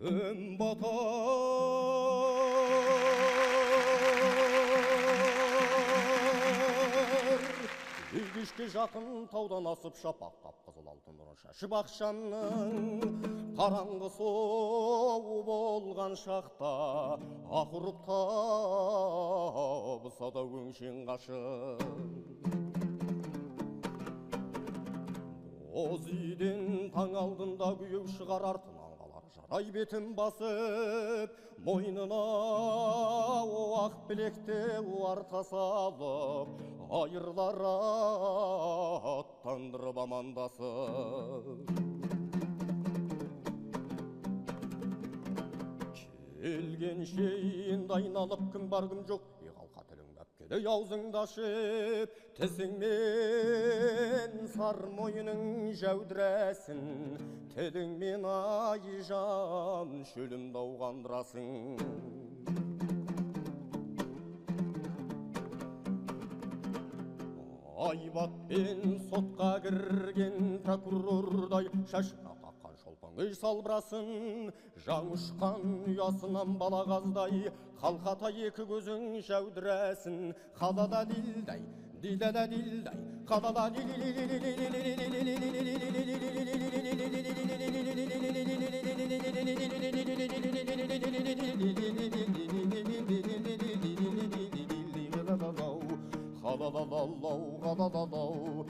күн батар үй кешке жақын таудан асып шапақ қап-қызыл алтын нұрын шашып ақшамның қараңғы соу болған шақта ақ ұрып табыса да өңшең қашып боз үйден таң алдында күйеу шығар артынан қалар жарай бетін басып мойнына ақ білекте арқа салып айырлар аттандырып амандасып келгенше енді айналып кім бар кім жоқ қалқа тілің бәпкедей аузыңды ашып тісіңмен сар мойының жәудірәсін тіліңмен айжан шөлімді ауғандырасың айбатпен сотқа кірген прокурордай шашына таққан шолпан көй салбырасын жаң ұшқан ұясынан балағаздай қалқата екі көзің жәудірәсін қалада дилдай дилада дилдай қалада Қалалалау, қалалалау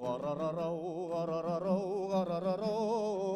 Қарарарау, қарарарау, қарарарау